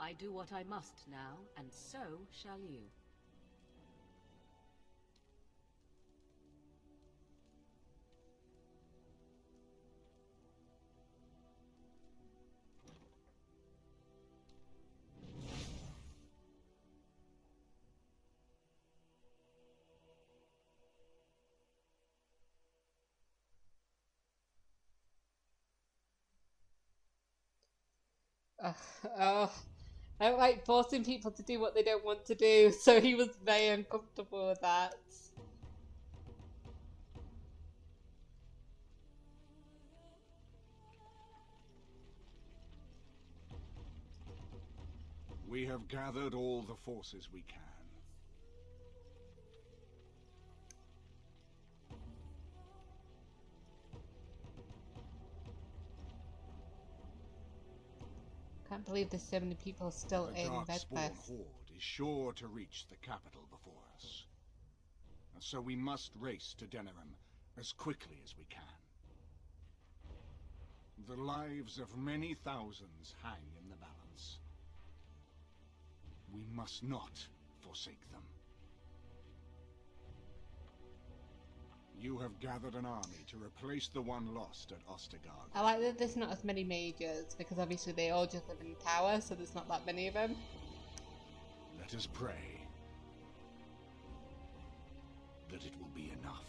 I do what I must now, and so shall you. Oh, I don't like forcing people to do what they don't want to do, so he was very uncomfortable with that. We have gathered all the forces we can. Can't believe there's so many people still The in Darkspawn Redcliffe. horde is sure to reach the capital before us. And so we must race to Denerim as quickly as we can. The lives of many thousands hang in the balance. We must not forsake them. You have gathered an army to replace the one lost at Ostergard. I like that there's not as many mages, because obviously they all just live in the tower, so there's not that many of them. Let us pray that it will be enough.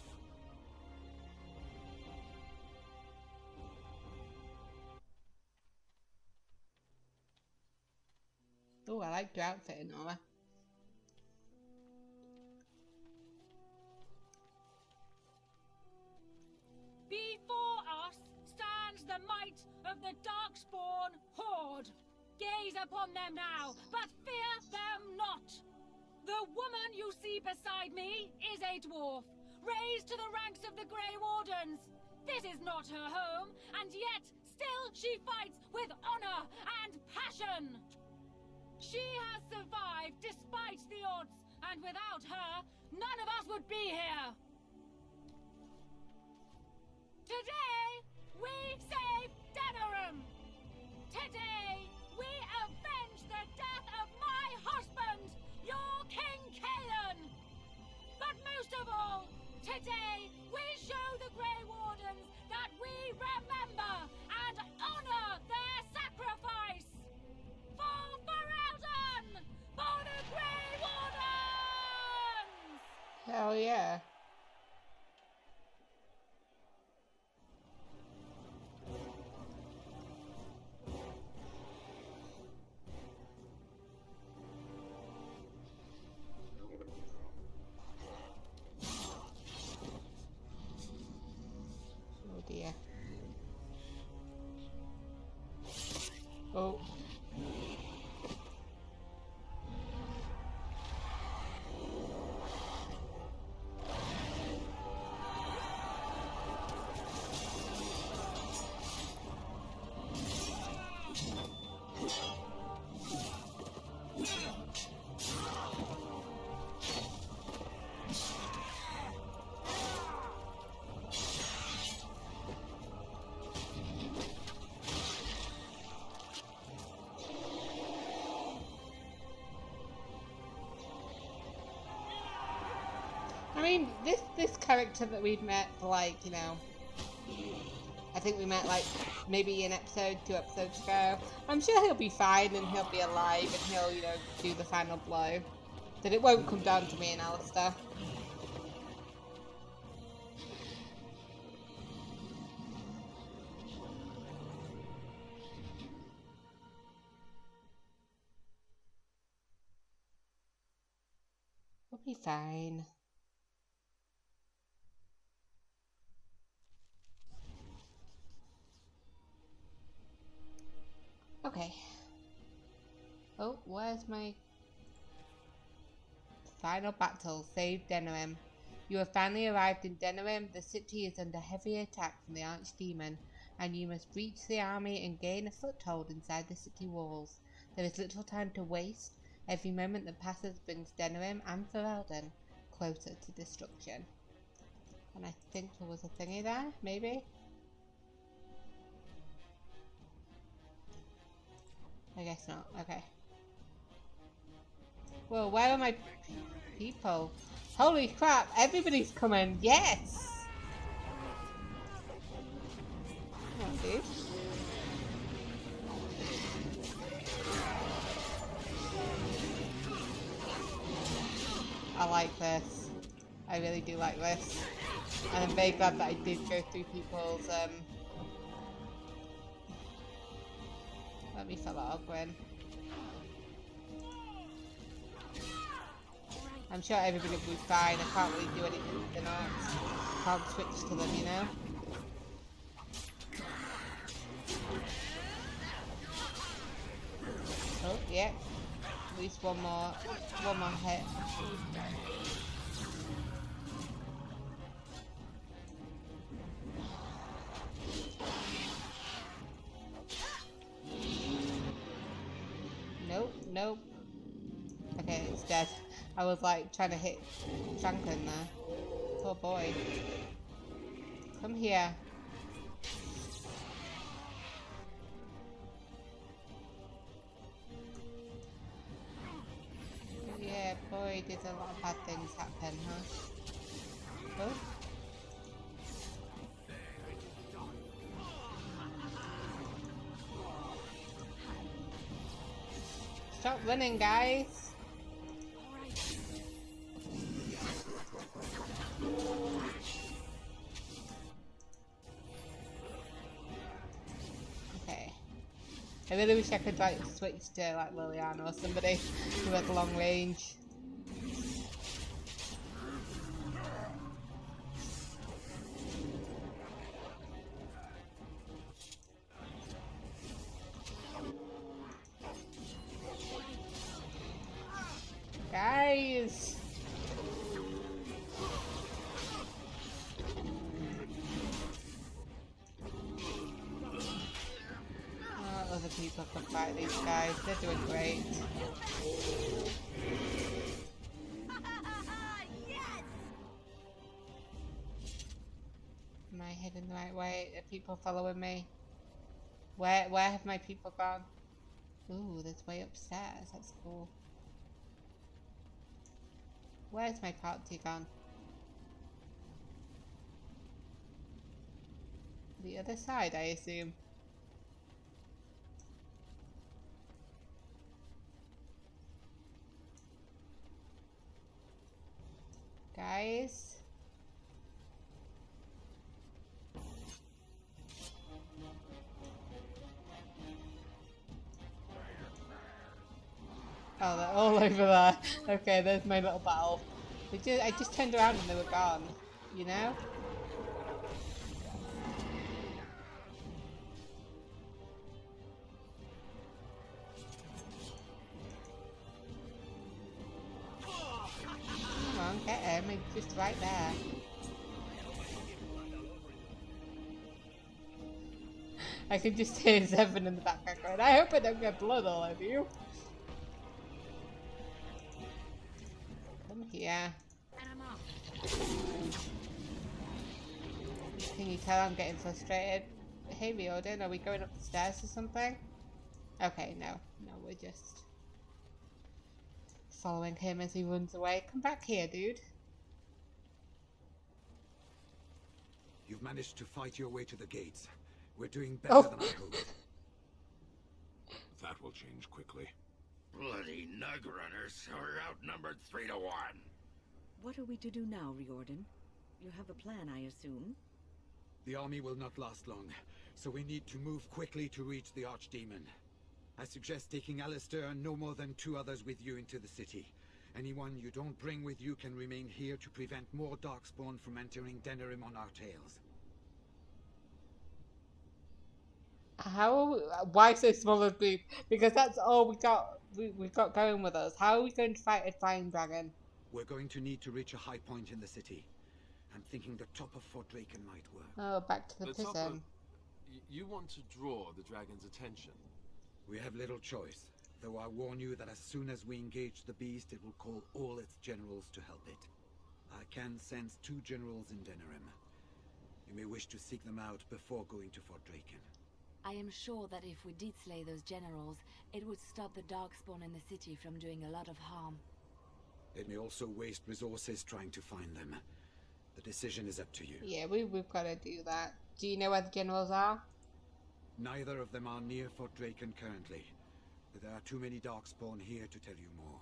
Oh, I like your outfit, Nora. Before us stands the might of the Darkspawn Horde. Gaze upon them now, but fear them not. The woman you see beside me is a dwarf, raised to the ranks of the Grey Wardens. This is not her home, and yet still she fights with honor and passion. She has survived despite the odds, and without her, none of us would be here. Today, we save Denerim. Today, we avenge the death of my husband, your King Caelan. But most of all, today, we show the Grey Wardens that we remember and honor their sacrifice. For Ferelden! For the Grey Wardens! Hell yeah. Oh dear. Oh. I mean, this character that we've met, like, you know, I think we met, like, maybe an episode, 2 episodes ago. I'm sure he'll be fine and he'll be alive and he'll, you know, do the final blow. That it won't come down to me and Alistair. We'll be fine. Okay. Oh, where's my final battle? Save Denerim. You have finally arrived in Denerim. The city is under heavy attack from the Archdemon, and you must breach the army and gain a foothold inside the city walls. There is little time to waste. Every moment that passes brings Denerim and Ferelden closer to destruction. And I think there was a thingy there, maybe? I guess not. Okay. Well, where are my people? Holy crap! Everybody's coming. Yes. Come on, dude. I like this. I really do like this, and I'm very glad that I did go through people's Let me fill that up, Gwen. I'm sure everybody will be fine. I can't really do anything with the notes. Can't switch to them, you know? Oh, yeah. At least one more hit. Nope. Okay, it's dead. I was like trying to hit Franklin there. Poor boy. Come here. Yeah, boy, did a lot of bad things happen, huh? Oh. Stop running, guys. Okay. I really wish I could like switch to like Liliana or somebody who has long range. Guys! Oh, other people can fight these guys. They're doing great. Am I heading the right way? Are people following me? Where have my people gone? Ooh, there's way upstairs. That's cool. Where's my party gone? The other side, I assume. Guys? Oh, they're all over there. Okay, there's my little battle. I just turned around and they were gone. You know? Come on, get him. He's just right there. I can just hear Zevon in the background going, I hope I don't get blood all over you. Come here. Can you tell I'm getting frustrated? Hey Riordan, are we going up the stairs or something? Okay, no, we're just following him as he runs away. Come back here, dude. You've managed to fight your way to the gates. We're doing better than I hoped. That will change quickly. Bloody nug runners are outnumbered 3 to 1. What are we to do now, Riordan? You have a plan, I assume? The army will not last long, so we need to move quickly to reach the Archdemon. I suggest taking Alistair and no more than 2 others with you into the city. Anyone you don't bring with you can remain here to prevent more Darkspawn from entering Denerim on our tails. Why so small a group? Because that's all we got going with us. How are we going to fight a flying dragon? We're going to need to reach a high point in the city. I'm thinking the top of Fort Draken might work. Oh, back to the prison. You want to draw the dragon's attention? We have little choice, though I warn you that as soon as we engage the beast, it will call all its generals to help it. I can sense 2 generals in Denerim. You may wish to seek them out before going to Fort Draken. I am sure that if we did slay those generals, it would stop the Darkspawn in the city from doing a lot of harm. It may also waste resources trying to find them. The decision is up to you. Yeah, we've got to do that. Do you know where the generals are? Neither of them are near Fort Draken currently, but there are too many Darkspawn here to tell you more.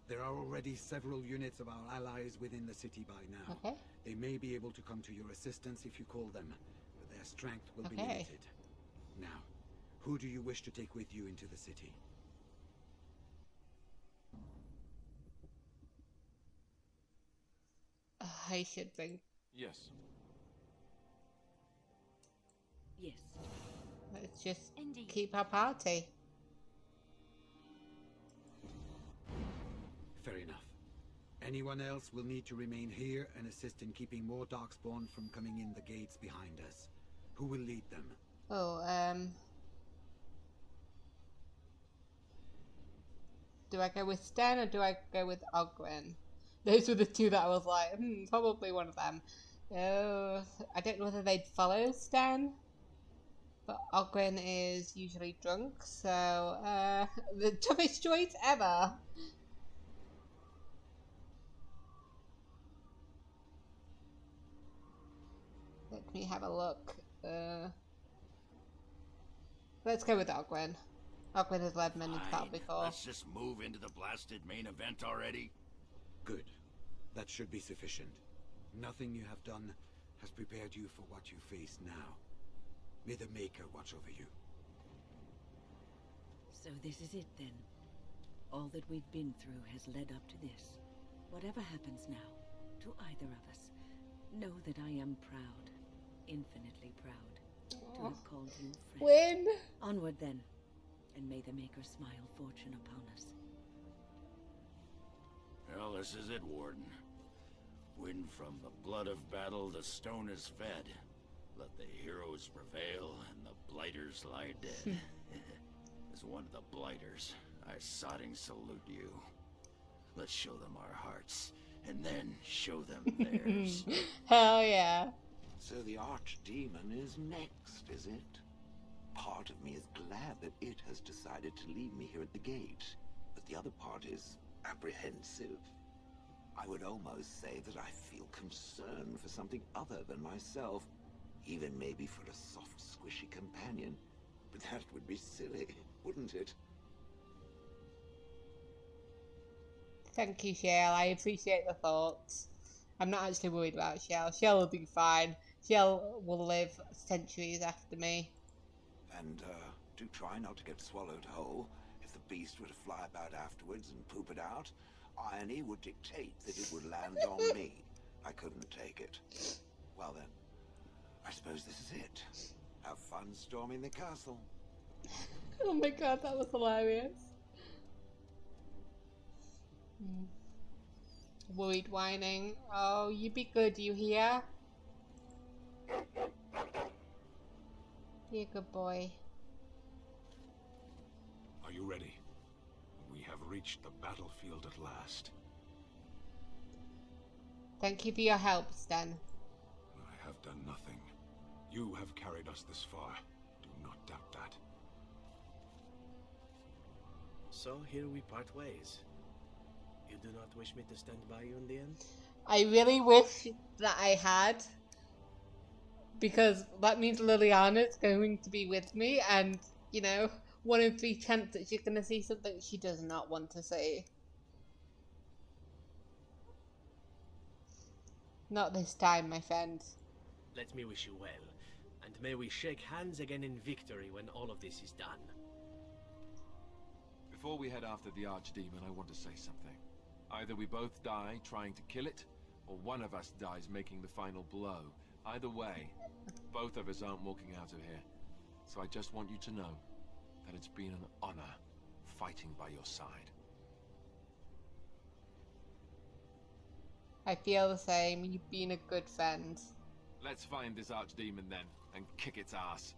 There are already several units of our allies within the city by now. Okay. They may be able to come to your assistance if you call them, but their strength will be limited. Now, who do you wish to take with you into the city? I should bring. Yes. Yes. Let's just keep our party. Fair enough. Anyone else will need to remain here and assist in keeping more Darkspawn from coming in the gates behind us. Who will lead them? Oh, do I go with Sten or do I go with Ogren? Those were the 2 that I was like, probably one of them. I don't know whether they'd follow Sten, but Ogren is usually drunk, so, the toughest choice ever. Let me have a look. Let's go with Ogren. Ogwyn has led men into battle Fine. before. Let's just move into the blasted main event already. Good. That should be sufficient. Nothing you have done has prepared you for what you face now. May the Maker watch over you. So this is it then. All that we've been through has led up to this. Whatever happens now, to either of us, know that I am proud, infinitely proud, to have called you friend. Win! Onward then, and may the Maker smile fortune upon us. Well, this is it, Warden. When from the blood of battle the stone is fed, let the heroes prevail and the blighters lie dead. As one of the blighters, I sodding salute you. Let's show them our hearts, and then show them theirs. Hell yeah. So the Archdemon is next, is it? Part of me is glad that it has decided to leave me here at the gate, but the other part is apprehensive. I would almost say that I feel concern for something other than myself, even maybe for a soft, squishy companion. But that would be silly, wouldn't it? Thank you, Shell. I appreciate the thoughts. I'm not actually worried about Shell. Shell will be fine. Shell will live centuries after me. And, do try not to get swallowed whole. If the beast were to fly about afterwards and poop it out, irony would dictate that it would land on me. I couldn't take it. Well then, I suppose this is it. Have fun storming the castle. Oh my god, that was hilarious. Worried whining. Oh, you be good, you hear? Be a good boy. Are you ready? We have reached the battlefield at last. Thank you for your help, Stan. I have done nothing. You have carried us this far. Do not doubt that. So here we part ways. You do not wish me to stand by you in the end? I really wish that I had, because that means Liliana's going to be with me, and, you know, 1 in 3 chance that she's going to see something she does not want to see. Not this time, my friend. Let me wish you well, and may we shake hands again in victory when all of this is done. Before we head after the Archdemon, I want to say something. Either we both die trying to kill it, or one of us dies making the final blow. Either way, both of us aren't walking out of here. So I just want you to know that it's been an honor fighting by your side. I feel the same. You've been a good friend. Let's find this Archdemon then, and kick its ass.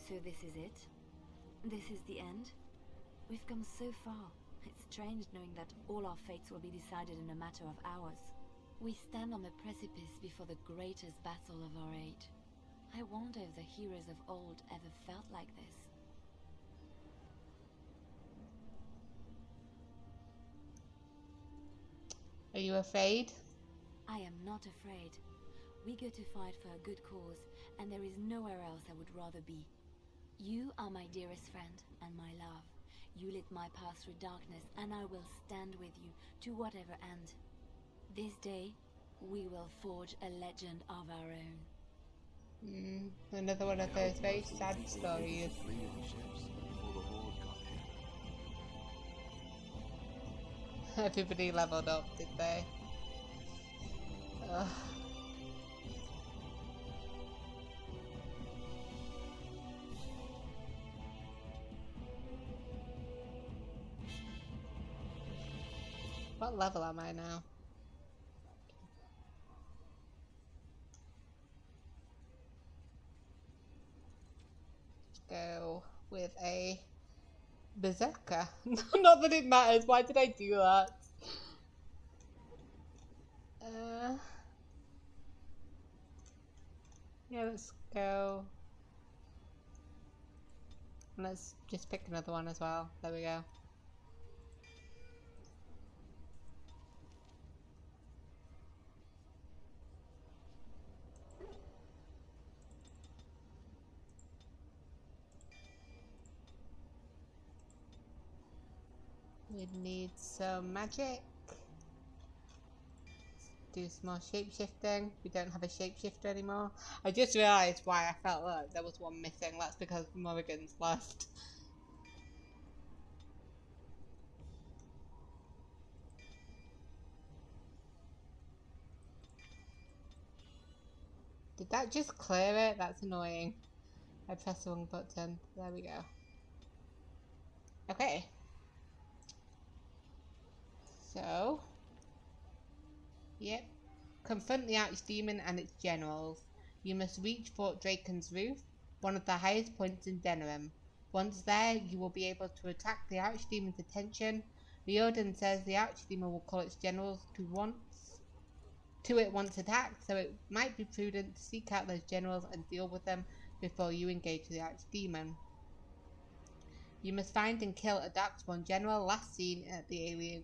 So this is it? This is the end? We've come so far. It's strange knowing that all our fates will be decided in a matter of hours. We stand on the precipice before the greatest battle of our age. I wonder if the heroes of old ever felt like this. Are you afraid? I am not afraid. We go to fight for a good cause, and there is nowhere else I would rather be. You are my dearest friend and my love. You lit my path through darkness, and I will stand with you to whatever end. This day, we will forge a legend of our own. Another one of those very sad stories. Everybody leveled up, did they? Ugh. What level am I now? Go with a berserker. Not that it matters. Why did I do that? Yeah, let's go. Let's just pick another one as well. There we go. We need some magic. Do some more shapeshifting. We don't have a shapeshifter anymore. I just realised why I felt like there was one missing. That's because Morrigan's left. Did that just clear it? That's annoying. I pressed the wrong button. There we go. Okay. So. Yep. Confront the Archdemon and its generals. You must reach Fort Draken's roof, one of the highest points in Denerim. Once there, you will be able to attract the Archdemon's attention. Riordan says the Archdemon will call its generals to it once attacked, so it might be prudent to seek out those generals and deal with them before you engage the Archdemon. You must find and kill a Darkspawn general last seen at the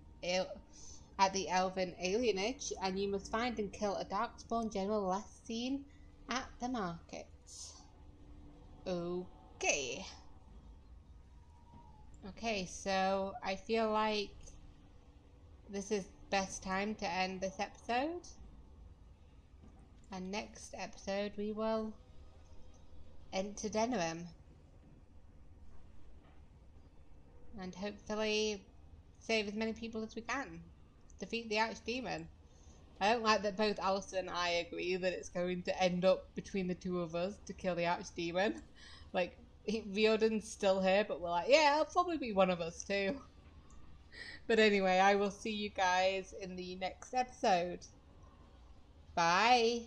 Elven Alienage, and you must find and kill a Darkspawn general last seen at the markets. Okay. Okay, so I feel like this is best time to end this episode. And next episode we will enter Denerim. And hopefully save as many people as we can. Defeat the Archdemon. I don't like that both Alistair and I agree that it's going to end up between the two of us to kill the Archdemon. Like, Riordan's still here, but we're like, yeah, it'll probably be one of us too. But anyway, I will see you guys in the next episode. Bye!